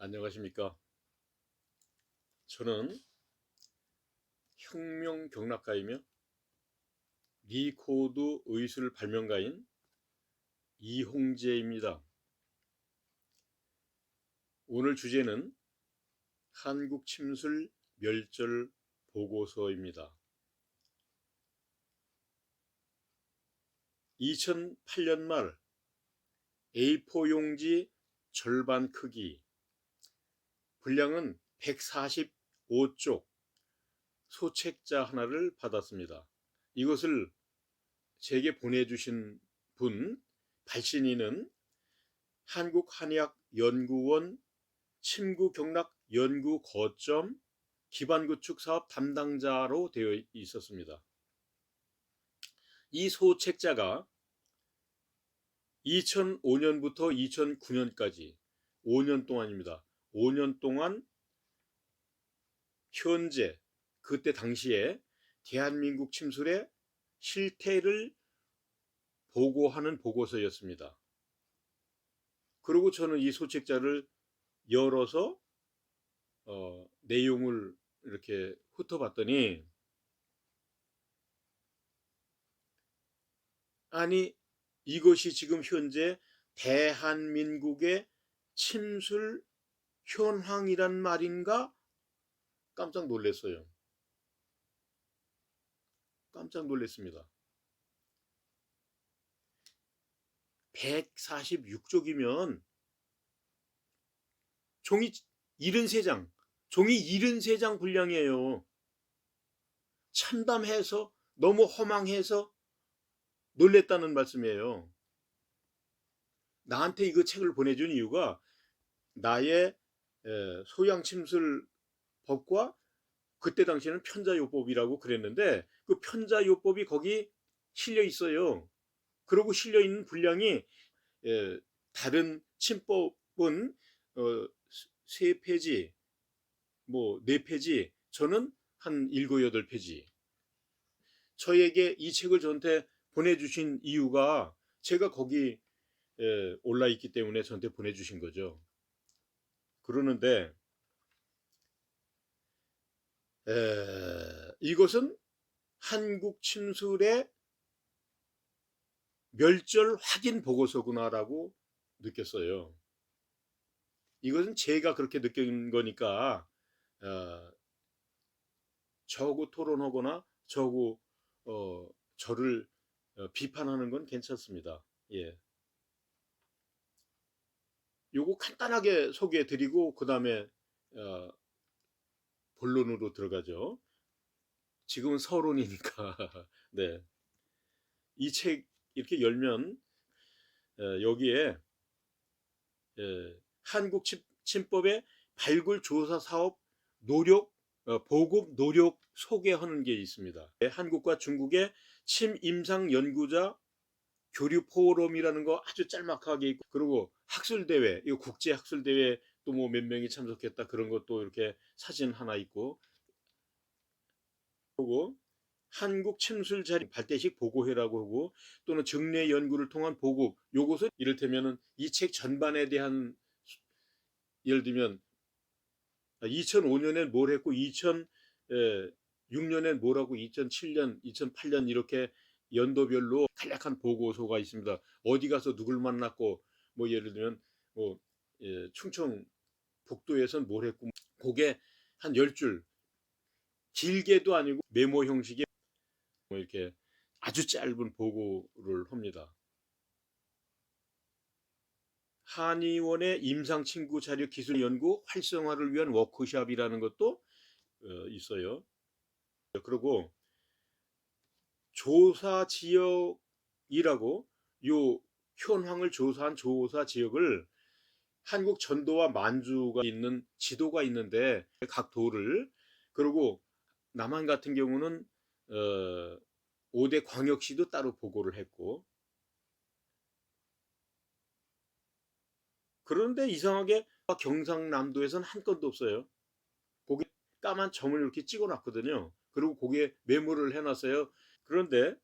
안녕하십니까. 저는 혁명 경락가이며 리코드 의술 발명가인 이홍재입니다. 오늘 주제는 한국 침술 멸절 보고서입니다. 2008년 말 A4 용지 절반 크기, 분량은 145쪽 소책자 하나를 받았습니다. 이것을 제게 보내주신 분, 발신인은 한국한의학연구원 침구경락연구 거점 기반구축 사업 담당자로 되어 있었습니다. 이 소책자가 2005년부터 2009년까지 5년 동안입니다. 5년 동안 현재 그때 당시에 대한민국 침술의 실태를 보고하는 보고서였습니다. 그리고 저는 이 소책자를 열어서 내용을 이렇게 훑어봤더니, 아니 이것이 지금 현재 대한민국의 침술 현황이란 말인가? 깜짝 놀랐어요. 깜짝 놀랐습니다. 146쪽이면 종이 73장, 종이 73장 분량이에요. 참담해서 너무 허망해서 놀랬다는 말씀이에요. 나한테 이거 책을 보내준 이유가 나의 소양침술법과 그때 당시에는 편자요법이라고 그랬는데 그 편자요법이 거기 실려 있어요. 그리고 실려 있는 분량이 다른 침법은 3페이지, 뭐 4페이지, 저는 한 7, 8페이지. 저에게 이 책을 저한테 보내주신 이유가 제가 거기 올라있기 때문에 저한테 보내주신 거죠. 그러는데 이것은 한국 침술의 멸절 확인 보고서구나라고 느꼈어요. 이것은 제가 그렇게 느낀 거니까 저하고 토론하거나 저하고 저를 비판하는 건 괜찮습니다. 예. 요거 간단하게 소개해드리고 그 다음에 본론으로 들어가죠. 지금은 서론이니까. 네. 이 책 이렇게 열면 여기에 한국 침법의 발굴 조사 사업 노력 보급 노력 소개하는 게 있습니다. 한국과 중국의 침 임상 연구자 교류 포럼이라는 거 아주 짤막하게 있고, 그리고 학술 대회, 이거 국제 학술 대회 또 뭐 몇 명이 참석했다 그런 것도 이렇게 사진 하나 있고, 그리고 한국 침술 자료 발대식 보고회라고 하고, 또는 증례 연구를 통한 보급, 요것은 이를테면은 이 책 전반에 대한, 예를 들면 2005년에 뭘 했고 2006년에 뭘 하고 2007년 2008년 이렇게 연도별로 간략한 보고서가 있습니다. 어디 가서 누굴 만났고, 뭐 예를 들면 뭐 충청 북도에선 뭘 했고, 그게 한 10줄, 길게도 아니고 메모 형식의 뭐 이렇게 아주 짧은 보고를 합니다. 한의원의 임상친구 자료 기술 연구 활성화를 위한 워크숍이라는 것도 있어요. 그리고 조사 지역이라고, 요 현황을 조사한 조사 지역을 한국 전도와 만주가 있는 지도가 있는데 각 도를, 그리고 남한 같은 경우는 5대 광역시도 따로 보고를 했고, 그런데 이상하게 경상남도에서는 한 건도 없어요. 거기 까만 점을 이렇게 찍어놨거든요. 그리고 거기에 메모를 해놨어요. 그런데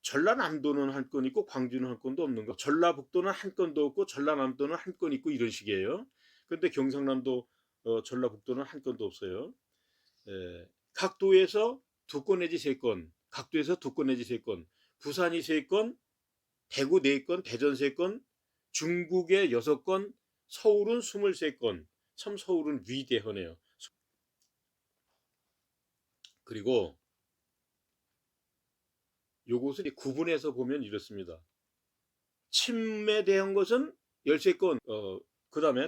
전라남도는 한 건 있고 광주는 한 건도 없는 거, 전라북도는 한 건도 없고 전라남도는 한 건 있고, 이런 식이에요. 근데 경상남도 전라북도는 한 건도 없어요. 각 도에서 2건 내지 3건, 각도에서 2건 내지 3건, 부산이 3건, 대구 4건, 대전 3건, 중국에 6건, 서울은 23건. 참 서울은 위대하네요. 그리고 요것을 구분해서 보면 이렇습니다. 침에 대한 것은 13건, 그 다음에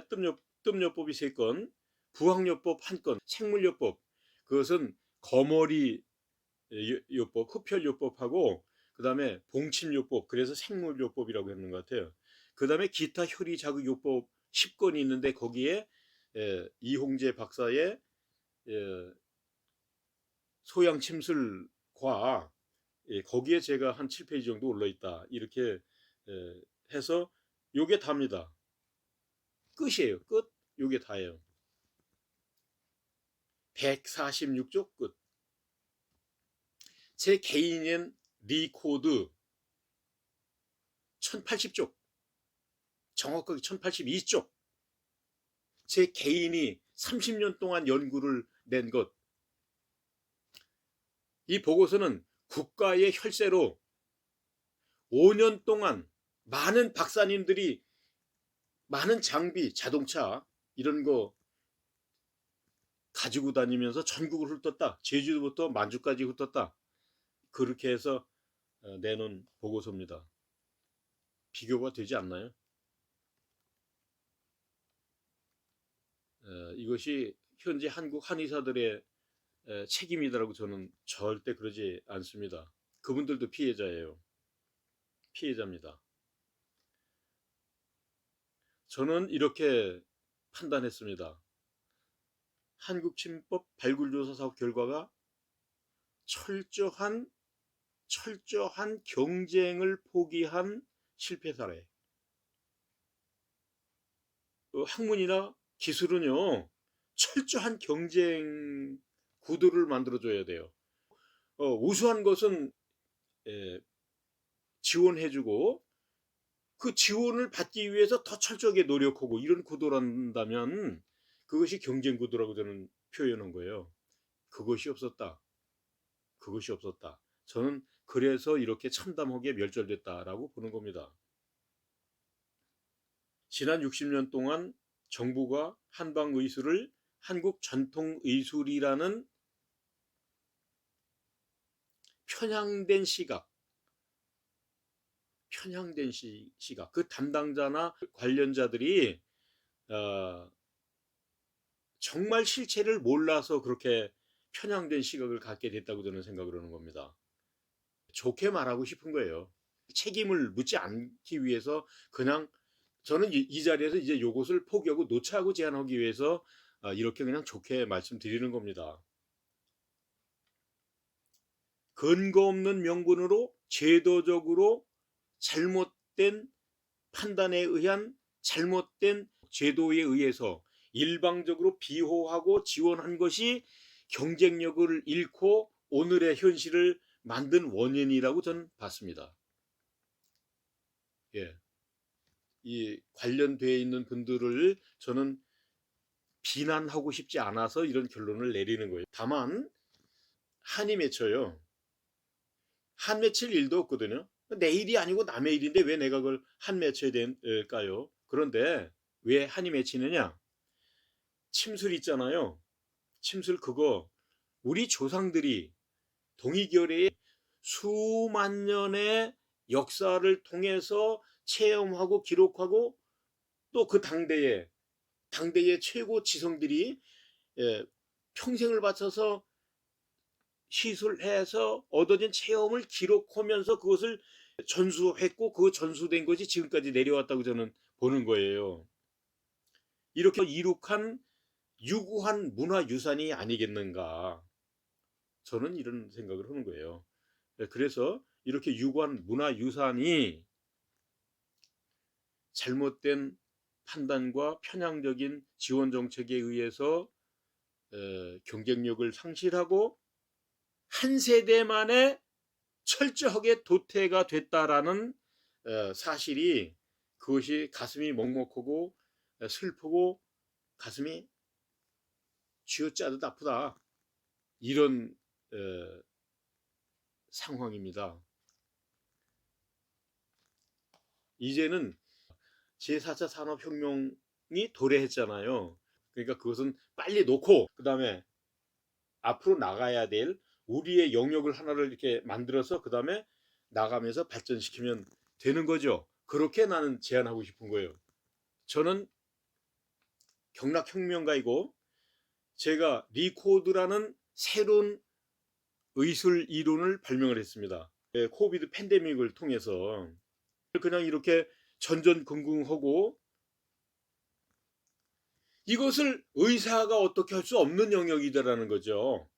뜸요법이 3건, 부학요법 1건, 생물요법, 그것은 거머리 요법, 흡혈요법하고 그 다음에 봉침요법, 그래서 생물요법이라고 했는 것 같아요. 그 다음에 기타 혈의자극요법 10건이 있는데 거기에 이홍재 박사의 소양침술과 거기에 제가 한 7페이지 정도 올라있다 이렇게 해서 요게 답니다. 끝이에요. 끝. 요게 다예요. 146쪽 끝. 제 개인인 리코드 1080쪽, 정확하게 1082쪽. 제 개인이 30년 동안 연구를 낸 것. 이 보고서는 국가의 혈세로 5년 동안 많은 박사님들이 많은 장비, 자동차 이런 거 가지고 다니면서 전국을 훑었다. 제주도부터 만주까지 훑었다. 그렇게 해서 내놓은 보고서입니다. 비교가 되지 않나요? 이것이 현재 한국 한의사들의 책임이라고 저는 절대 그러지 않습니다. 그분들도 피해자예요. 피해자입니다. 저는 이렇게 판단했습니다. 한국침법 발굴조사 사업 결과가 철저한 경쟁을 포기한 실패 사례. 학문이나 기술은요, 철저한 경쟁 구도를 만들어줘야 돼요. 우수한 것은 지원해주고 그 지원을 받기 위해서 더 철저하게 노력하고 이런 구도란다면 그것이 경쟁 구도라고 저는 표현한 거예요. 그것이 없었다. 그것이 없었다. 저는 그래서 이렇게 참담하게 멸절됐다라고 보는 겁니다. 지난 60년 동안 정부가 한방의술을 한국 전통의술이라는 편향된 시각, 그 담당자나 관련자들이 정말 실체를 몰라서 그렇게 편향된 시각을 갖게 됐다고 저는 생각을 하는 겁니다. 좋게 말하고 싶은 거예요. 책임을 묻지 않기 위해서 그냥 저는 이 자리에서 이제 요것을 포기하고 노차하고 제안하기 위해서 이렇게 그냥 좋게 말씀드리는 겁니다. 근거 없는 명분으로 제도적으로 잘못된 판단에 의한 잘못된 제도에 의해서 일방적으로 비호하고 지원한 것이 경쟁력을 잃고 오늘의 현실을 만든 원인이라고 저는 봤습니다. 예. 이 관련되어 있는 분들을 저는 비난하고 싶지 않아서 이런 결론을 내리는 거예요. 다만 한이 맺혀요. 한 맺힐 일도 없거든요. 내일이 아니고 남의 일인데 왜 내가 그걸 한 맺혀야 될까요? 그런데 왜 한이 맺히느냐? 침술 있잖아요. 침술 그거 우리 조상들이 동이결의 수만 년의 역사를 통해서 체험하고 기록하고 또 그 당대의 최고 지성들이 평생을 바쳐서 시술해서 얻어진 체험을 기록하면서 그것을 전수했고 그 전수된 것이 지금까지 내려왔다고 저는 보는 거예요. 이렇게 이룩한 유구한 문화유산이 아니겠는가, 저는 이런 생각을 하는 거예요. 그래서 이렇게 유구한 문화유산이 잘못된 판단과 편향적인 지원 정책에 의해서 경쟁력을 상실하고 한 세대 만에 철저하게 도태가 됐다라는 사실이, 그것이 가슴이 먹먹하고 슬프고 가슴이 쥐어짜듯 아프다. 이런 상황입니다. 이제는 제4차 산업혁명이 도래했잖아요. 그러니까 그것은 빨리 놓고 그 다음에 앞으로 나가야 될 우리의 영역을 하나를 이렇게 만들어서 그 다음에 나가면서 발전시키면 되는 거죠. 그렇게 나는 제안하고 싶은 거예요. 저는 경락혁명가이고 제가 리코드라는 새로운 의술 이론을 발명을 했습니다. 코비드 팬데믹을 통해서 그냥 이렇게 전전긍긍하고 이것을 의사가 어떻게 할 수 없는 영역이다라는 거죠.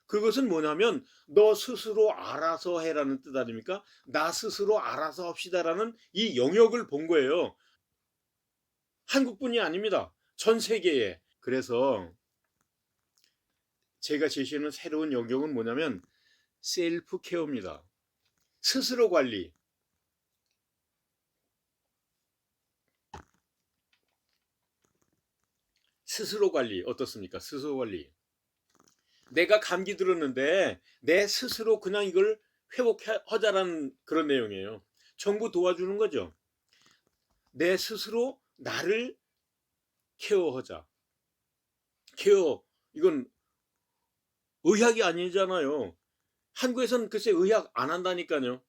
그것은 뭐냐면 너 스스로 알아서 해라는 뜻 아닙니까? 나 스스로 알아서 합시다라는 이 영역을 본 거예요. 한국뿐이 아닙니다. 전 세계에. 그래서 제가 제시하는 새로운 영역은 뭐냐면 셀프 케어입니다. 스스로 관리. 스스로 관리 어떻습니까? 스스로 관리. 내가 감기 들었는데 내 스스로 그냥 이걸 회복하자라는 그런 내용이에요. 정부 도와주는 거죠. 내 스스로 나를 케어하자. 케어 이건 의학이 아니잖아요. 한국에서는 글쎄 의학 안 한다니까요.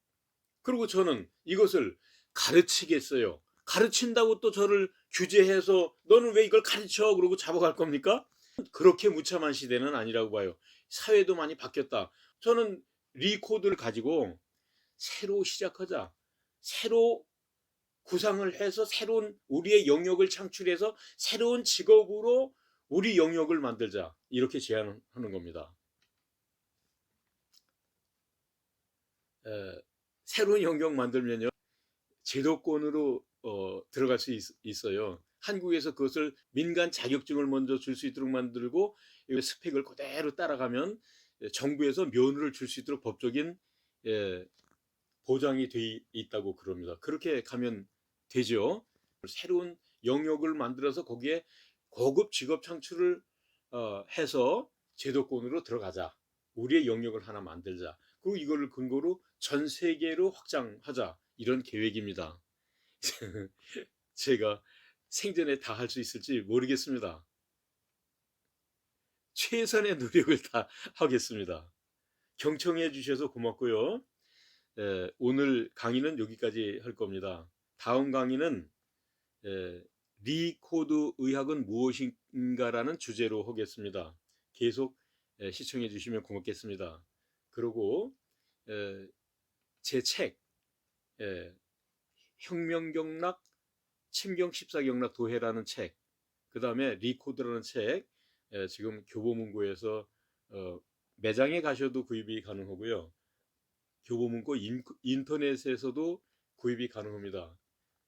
그리고 저는 이것을 가르치겠어요. 가르친다고 또 저를 규제해서 너는 왜 이걸 가르쳐? 그러고 잡아갈 겁니까? 그렇게 무참한 시대는 아니라고 봐요. 사회도 많이 바뀌었다. 저는 리코드를 가지고 새로 시작하자. 새로 구상을 해서 새로운 우리의 영역을 창출해서 새로운 직업으로 우리 영역을 만들자. 이렇게 제안하는 겁니다. 새로운 영역 만들면요. 제도권으로 들어갈 수 있어요. 한국에서 그것을 민간 자격증을 먼저 줄 수 있도록 만들고 스펙을 그대로 따라가면 정부에서 면허를 줄 수 있도록 법적인 보장이 돼 있다고 그럽니다. 그렇게 가면 되죠. 새로운 영역을 만들어서 거기에 고급 직업 창출을 해서 제도권으로 들어가자. 우리의 영역을 하나 만들자. 그리고 이걸 근거로 전 세계로 확장하자. 이런 계획입니다. 제가 생전에 다 할 수 있을지 모르겠습니다. 최선의 노력을 다 하겠습니다. 경청해 주셔서 고맙고요. 오늘 강의는 여기까지 할 겁니다. 다음 강의는 리코드 의학은 무엇인가라는 주제로 하겠습니다. 계속 시청해 주시면 고맙겠습니다. 그리고 제 책 혁명경락 침경십사경락 도해라는 책, 그 다음에 리코드라는 책 지금 교보문고에서 매장에 가셔도 구입이 가능하고요. 교보문고 인터넷에서도 구입이 가능합니다.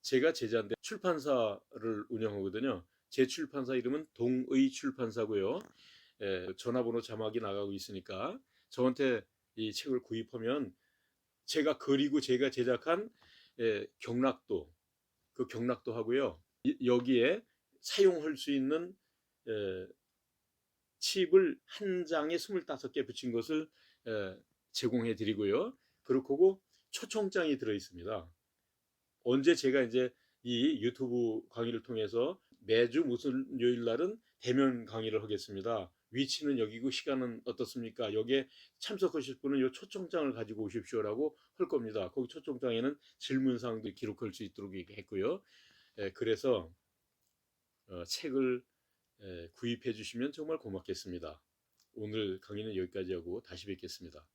제가 제자인데 출판사를 운영하거든요. 제 출판사 이름은 동의출판사고요. 전화번호 자막이 나가고 있으니까 저한테 이 책을 구입하면 제가 그리고 제가 제작한 경락도 그 경락도 하고요. 여기에 사용할 수 있는 칩을 한 장에 25개 붙인 것을 제공해 드리고요. 그리고 초청장이 들어 있습니다. 언제 제가 이제 이 유튜브 강의를 통해서 매주 무슨 요일 날은 대면 강의를 하겠습니다. 위치는 여기고 시간은 어떻습니까? 여기에 참석하실 분은 이 초청장을 가지고 오십시오라고 할 겁니다. 거기 초청장에는 질문사항도 기록할 수 있도록 했고요. 그래서 책을 구입해 주시면 정말 고맙겠습니다. 오늘 강의는 여기까지 하고 다시 뵙겠습니다.